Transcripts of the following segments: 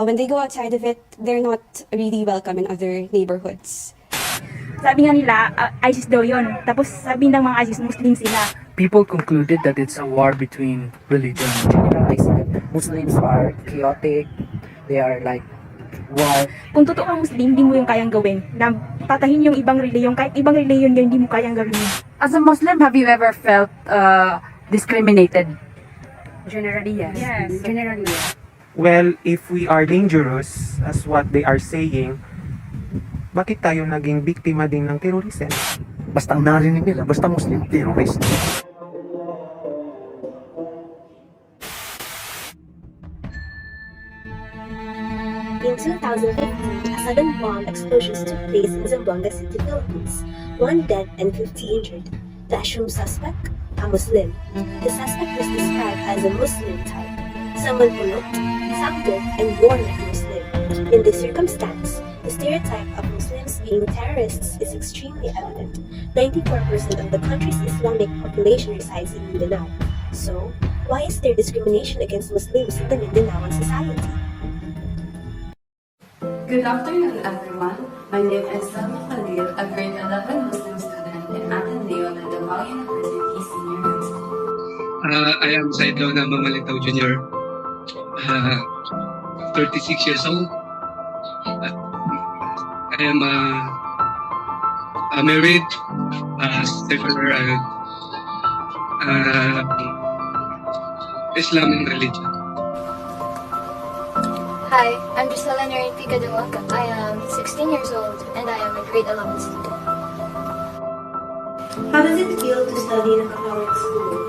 When they go outside of it, they're not really welcome in other neighborhoods. Sabi nga nila, ISIS daw yun. Tapos sabi ng mga ISIS, Muslim sila. People concluded that it's a war between religions. Generalizing that Muslims are chaotic, they are like war. Kung totoo kang Muslim, hindi mo yung kayang gawin. Na patahin yung ibang reliyon, kahit ibang reliyon yun, hindi mo kayang gawin. As a Muslim, have you ever felt discriminated? Generally, yes. Yes. Generally, yes. Well, if we are dangerous, as what they are saying, bakit tayo naging biktima din ng terrorism? Basta ang narinig nila, basta Muslim, terrorist. In 2015, a sudden bomb explosions took place in Zamboanga City, Philippines. 1 dead and 50 injured. The assumed suspect? A Muslim. The suspect was described as a Muslim type. Someone who looked, sounded, and wore like a Muslim. In this circumstance, the stereotype of Muslims being terrorists is extremely evident. 94% of the country's Islamic population resides in Mindanao. So, why is there discrimination against Muslims in the Mindanaoan society? Good afternoon, everyone. My name is Salma Khalil, a grade 11 Muslim student in Ateneo at Davao University Senior High School. I am Said Lona Mamalitaw Jr., 36 years old. I am married, secular, Islamic religion. Hi, I'm Gisela Nariti Kadawaka. I am 16 years old and I am a grade 11 student. How does it feel to study in a Catholic school?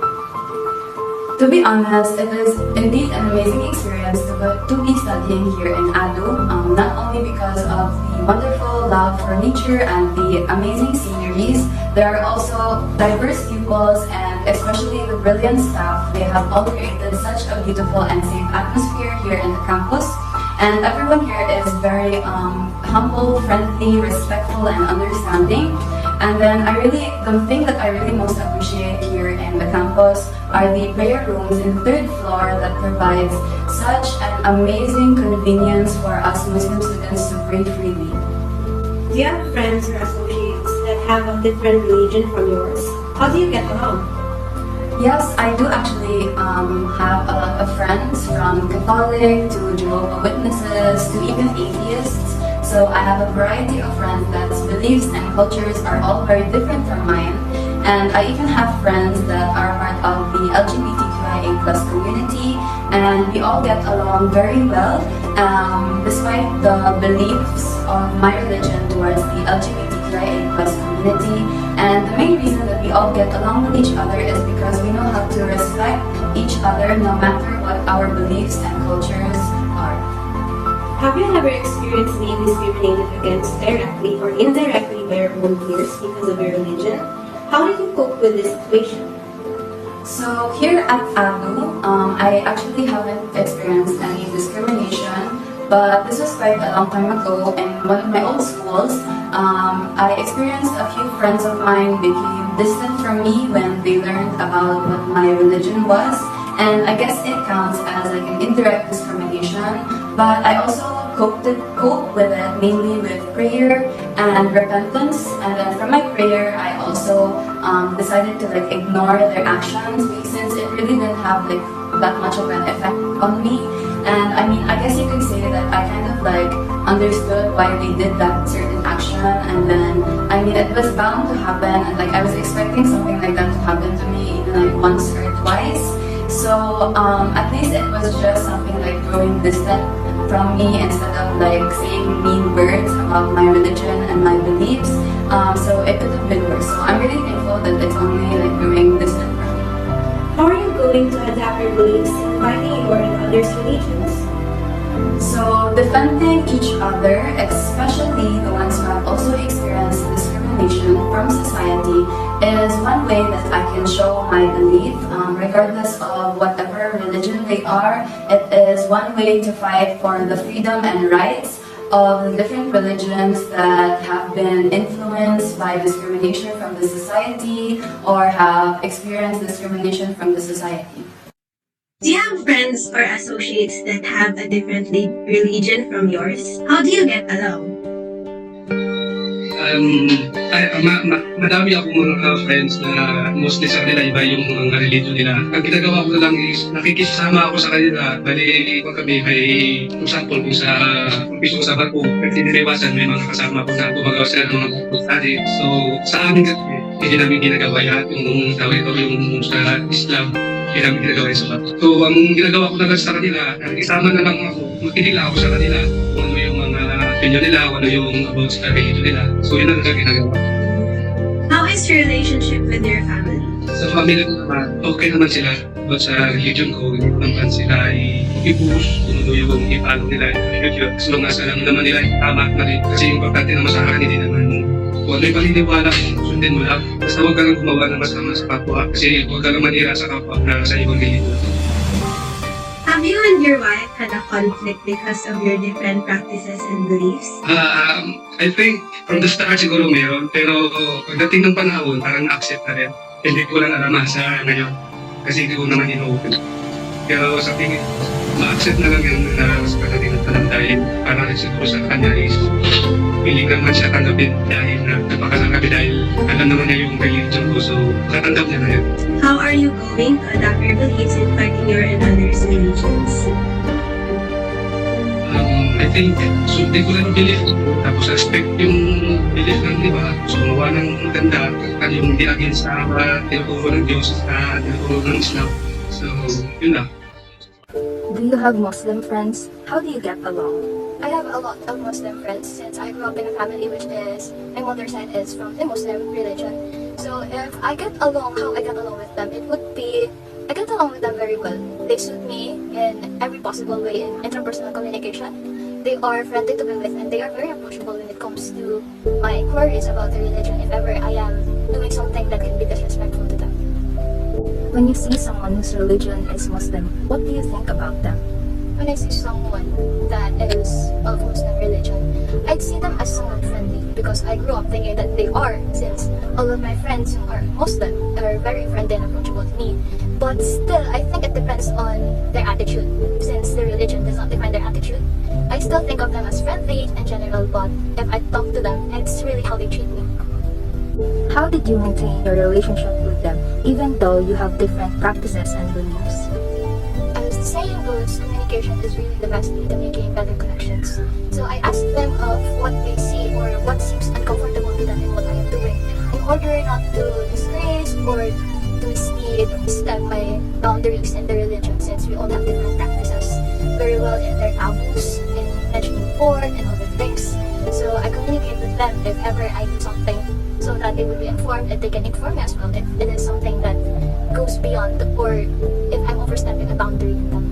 To be honest, it is indeed an amazing experience to be studying here in AdDU, not only because of the wonderful love for nature and the amazing sceneries, there are also diverse pupils and especially the brilliant staff. They have all created such a beautiful and safe atmosphere here in the campus. And everyone here is very humble, friendly, respectful, and understanding. And then the thing that I really most appreciate here in the campus are the prayer rooms in the 3rd floor that provides such an amazing convenience for us Muslim students to pray freely. Do you have friends or associates that have a different religion from yours? How do you get along? Yes, I do actually have a lot of friends from Catholic to Jehovah's Witnesses to even atheists. So I have a variety of friends that beliefs and cultures are all very different from mine. And I even have friends that are part of the LGBTQIA+ community, and we all get along very well, despite the beliefs of my religion towards the LGBTQIA+ community. And the main reason that we all get along with each other is because we know how to respect each other no matter what our beliefs and cultures are. Have you ever experienced being discriminated against directly or indirectly by your own peers because of your religion? How did you cope with this situation? So here at AdDU, I actually haven't experienced any discrimination, but this was quite a long time ago in one of my old schools. I experienced a few friends of mine became distant from me when they learned about what my religion was, and I guess it counts as like an indirect discrimination. But I also cope with it mainly with prayer and repentance. And then from my prayer, I also decided to ignore their actions since it really didn't have that much of an effect on me. And I mean, I guess you could say that I kind of understood why they did that certain action. And then I mean, it was bound to happen, and I was expecting something like that to happen to me even once or twice. So at least it was just something growing distant from me instead of saying mean words about my religion and my beliefs. So it could have been worse. So I'm going to adapt your beliefs in fighting your and others' religions? So, defending each other, especially the ones who have also experienced discrimination from society, is one way that I can show my belief, regardless of whatever religion they are. It is one way to fight for the freedom and rights of the different religions that have been influenced by discrimination from the society or have experienced discrimination from the society. Do you have friends or associates that have a different religion from yours? How do you get along? Madami akong mga friends na mostly sa kanila iba yung mga religion nila. Ang ginagawa ko na lang is nakikisama ako sa kanila. Bali, kung kami may example kung gusto ko sa barko, kasi niliwasan may mga kasama ko na gumagawa sila ng mga barko study. So, sa amin kasi, hindi namin ginagawa yan yung tawag ito yung sa Islam. Hindi namin ginagawa yung sa barko. So, ang ginagawa ko na lang sa kanila, isama na lang ako, makinig lang ako sa kanila kung ano yung mga opinion nila, kung ano yung about sa religion nila. So, yun ang ginagawa. How is your relationship with your family? Sa family ko naman, okay naman sila. But sa religion ko, hindi ko naman sila i-push kung ano yung i-follow nila yung religion. As long as alam naman nila yung tama na rin. Kasi yung importante naman sa akin, hindi naman kung ano yung paniniwala mo, sundin mo lang. Basta huwag ka nang gumawa ng masama sa kapwa. Kasi huwag ka nang manira sa kapwa na sa iyong religion. Have you and your wife had a conflict because of your different practices and beliefs? I think from the start siguro meron, pero pagdating ng panahon, parang na-accept na rin. Hindi ko lang alam sa ngayon, kasi hindi ko naman ino-open. Pero sa tingin, ma-accept na lang yung nararas pagdating ng panahon dahil parang siguro sa kanya is willing naman siya tanggapin dahil napakatanggapin dahil alam naman niya yung religion ko, so katanggap niya na yun. How are you going to adapt your beliefs in fighting your and others' religions? I think, sundin ko lang yung belief ko, tapos respect yung belief ng iba, so gumawa ng maganda, at yung hindi against sa tinuturo ng Diyos, sa tinuturo ng Islam. So, yun lang. Do you have Muslim friends? How do you get along? I have a lot of Muslim friends since I grew up in a family which is, my mother's side is from the Muslim religion. So if I get along, how I get along with them, it would be, I get along with them very well. They suit me in every possible way in interpersonal communication. They are friendly to be with and they are very approachable when it comes to my inquiries about the religion if ever I am doing something that can be disrespectful to them. When you see someone whose religion is Muslim, what do you think about them? When I see someone that is of Muslim religion, I'd see them as someone friendly because I grew up thinking that they are, since all of my friends who are Muslim are very friendly and approachable to me. But still, I think it depends on their attitude, since their religion does not define their attitude. I still think of them as friendly in general, but if I talk to them, it's really how they treat me. How did you maintain your relationship with them, even though you have different practices and beliefs? As the saying goes, communication is really the best way to making better connections. So I ask them of what they see or what seems uncomfortable to them in what I am doing, in order not to disgrace or to misstep my boundaries in the religion, since we all have different practices very well in their taboos, in mentioning porn and other things. So I communicate with them if ever I do something so that they would be informed and they can inform me as well if it is something that goes beyond or if I'm overstepping a boundary in them.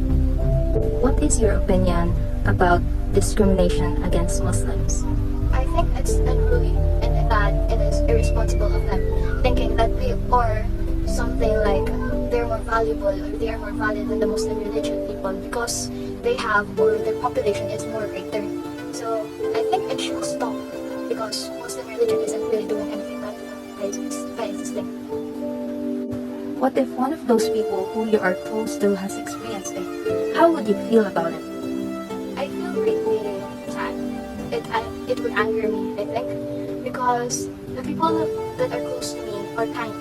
What is your opinion about discrimination against Muslims? I think it's unruly and that it is irresponsible of them thinking that they are something like they're more valuable or they are more valid than the Muslim religion people because they have or their population is more greater. So I think it should stop because Muslim religion isn't really doing anything bad by existing. What if one of those people who you are close to has experienced it? How would you feel about it? I feel really sad. It would anger me, I think, because the people that are close to me are kind.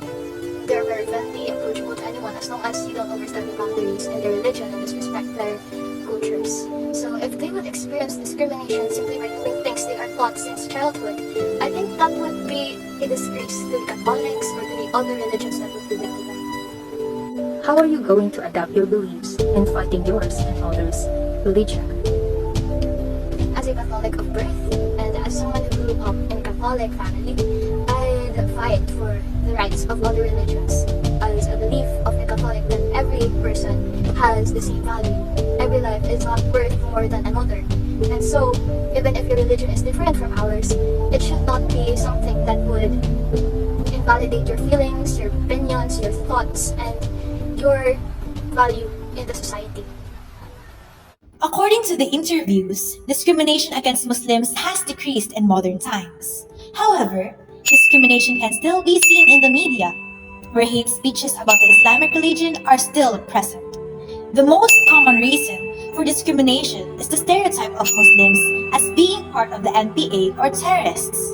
They're very friendly, approachable to anyone as long as you don't overstep the boundaries in their religion and disrespect their cultures. So if they would experience discrimination simply by doing things they are taught since childhood, I think that would be a disgrace to the Catholics or to the other religions that would be with them. How are you going to adapt your beliefs in fighting yours and others' religion? As a Catholic of birth and as someone who grew up in a Catholic family, I'd fight for the rights of other religions as a belief of a Catholic that every person has the same value. Every life is not worth more than another. And so, even if your religion is different from ours, it should not be something that would invalidate your feelings, your opinions, your thoughts, and your value in the society. According to the interviews, discrimination against Muslims has decreased in modern times. However, discrimination can still be seen in the media, where hate speeches about the Islamic religion are still present. The most common reason for discrimination is the stereotype of Muslims as being part of the NPA or terrorists.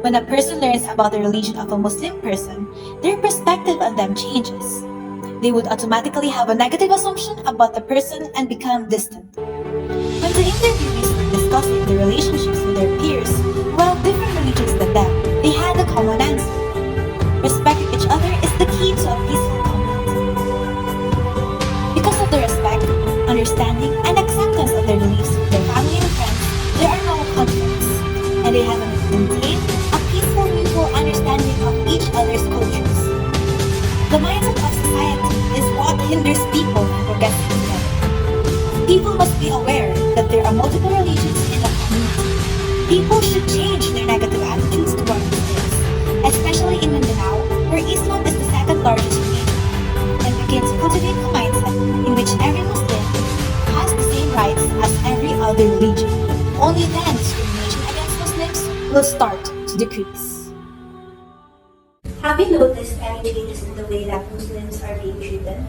When a person learns about the religion of a Muslim person, their perspective on them changes. They would automatically have a negative assumption about the person and become distant. When the interviewees were discussing the relationships with their peers who held different religions than them, they had a common answer. Respecting each other is the key to a peaceful conflict. Because of the respect, understanding, and acceptance of their beliefs with their family and friends, there are no conflicts, and they have maintained a peaceful mutual understanding of each other's cultures. The mindset of society is what hinders people from progressing together. People must be aware that there are multiple religions in a community. People should change their negative attitudes toward Muslims, especially in Mindanao, where Islam is the second largest religion, and begin to cultivate a mindset in which every Muslim has the same rights as every other religion. Only then discrimination against Muslims will start to decrease. Have you noticed any changes in the way that Muslims are being treated?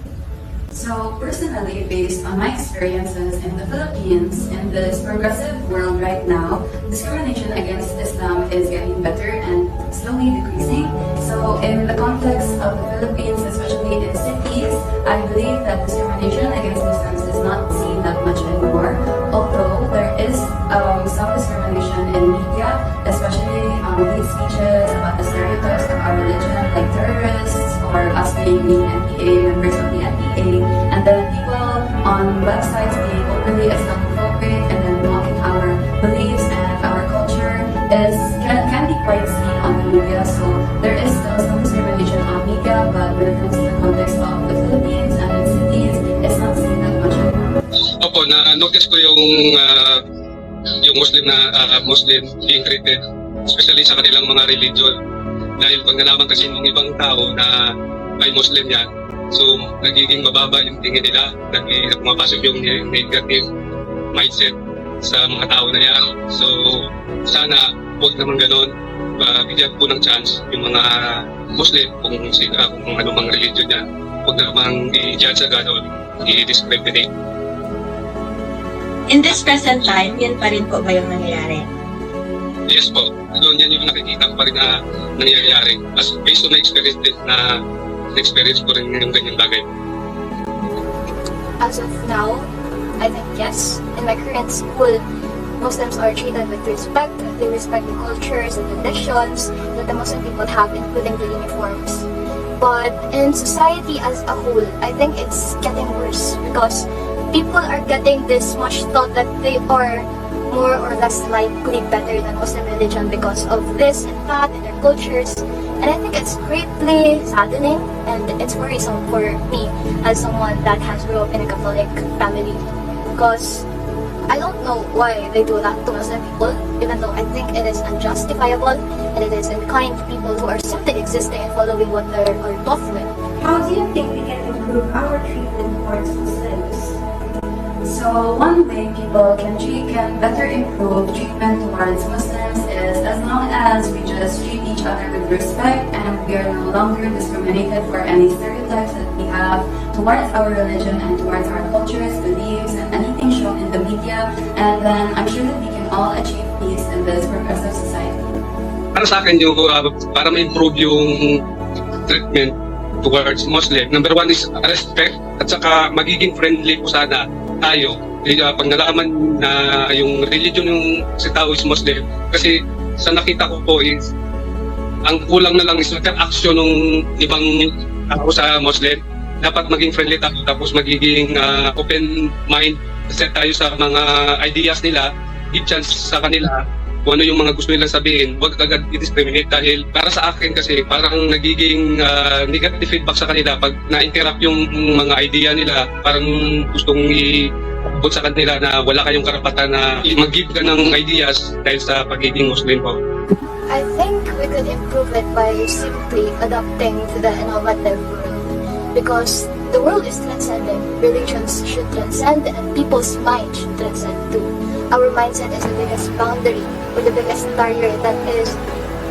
So personally, based on my experiences in the Philippines, in this progressive world right now, discrimination against Islam is getting better and slowly decreasing. So in the context of the Philippines, especially in cities, I believe that discrimination against Muslims is not seen that much anymore. Although there is some discrimination in media, especially hate speeches about the stereotypes of our religion, like terrorists or us being NPA, members of the NPA, and then people on websites being openly Islamophobic and then mocking our beliefs and our culture can be quite seen on the media. So there is still some discrimination on media, but when it comes to the context of the Philippines and in cities, it's not seen that much anymore. Opo, na-notice ko yung Muslim being treated, especially sa kanilang mga religion. Dahil pag nalaman kasi ng ibang tao na ay Muslim yan, so nagiging mababa yung tingin nila, pumapasok yung negative mindset sa mga tao na yan. So sana huwag naman ganon, bigyan po ng chance yung mga Muslim kung anumang religion yan, huwag namang i-judge agad o i-discriminate. In this present time, yan pa rin po ba yung nangyayari? Yes po, doon yan yung nakikita pa rin na nangyayari. As based on my experience din na experience ko rin yung ganyang bagay. As of now, I think yes. In my current school, Muslims are treated with respect. They respect the cultures and traditions that the Muslim people have, including the uniforms. But in society as a whole, I think it's getting worse because people are getting this much thought that they are more or less likely better than Muslim religion because of this and that in their cultures. And I think it's greatly saddening and it's worrisome for me as someone that has grown up in a Catholic family, because I don't know why they do that to Muslim people, even though I think it is unjustifiable and it is unkind to people who are simply existing and following what they are taught with. How do you think we can improve our treatment towards Muslims? So one way people can better improve treatment towards Muslims is as long as we just treat each other with respect and we are no longer discriminated for any stereotypes that we have towards our religion and towards our cultures, beliefs, and anything shown in the media. And then I'm sure that we can all achieve peace in this progressive society. Para sa akin, yung para ma-improve yung treatment towards Muslim, number one is respect at saka magiging friendly po sana tayo. Pag nalaman na yung religion yung si tao is Muslim, kasi sa nakita ko po is ang kulang na lang is action ng ibang tao sa Muslim. Dapat maging friendly tayo, tapos magiging open mind set tayo sa mga ideas nila, give chance sa kanila kung ano yung mga gusto nilang sabihin, huwag agad i-discriminate dahil para sa akin kasi parang nagiging negative feedback sa kanila pag na-interrupt yung mga idea nila, parang gustong i-put sa kanila na wala kayong karapatan na mag-give ka ng ideas dahil sa pagiging Muslim po. I think we could improve it by simply adapting to the innovative world. Because the world is transcending, religions should transcend, and people's minds should transcend too. Our mindset is the biggest boundary or the biggest barrier that is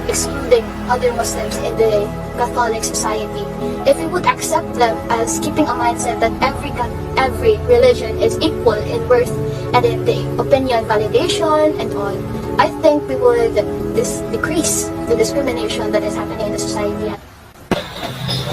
excluding other Muslims in the Catholic society. If we would accept them as keeping a mindset that every religion is equal in worth and in the opinion validation and all, I think we would decrease the discrimination that is happening in the society.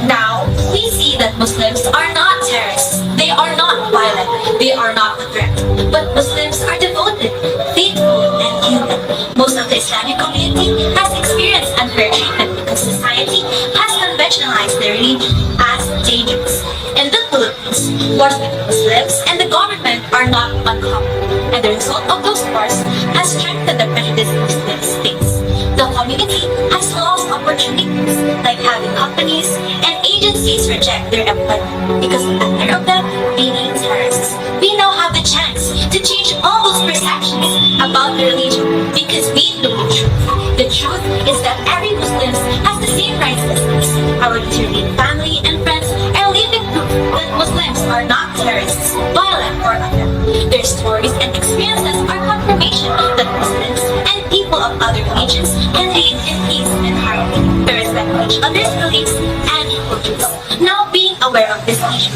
Now, we see that Muslims are not terrorists. They are not violent. They are not a threat. But Muslims are devoted, faithful, and human. Most of the Islamic community has experienced unfair treatment because society has conventionalized their religion as dangerous. In the Philippines, wars between Muslims and the government are not uncommon, and the result of those wars has strengthened the prejudice Muslims face. The community has lost opportunities like having companies and agencies reject their employment because of the fear of them being terrorists. We now have the chance to change all those perceptions about the religion because we know the truth. The truth is that every Muslim has the same rights as us. Our determined family and friends are living proof that Muslims are not terrorists, violent, or other. Their stories and experiences are confirmation that Muslims and people of other religions can live in peace and harmony, to respect each other's beliefs and cultures. Now, being aware of this issue,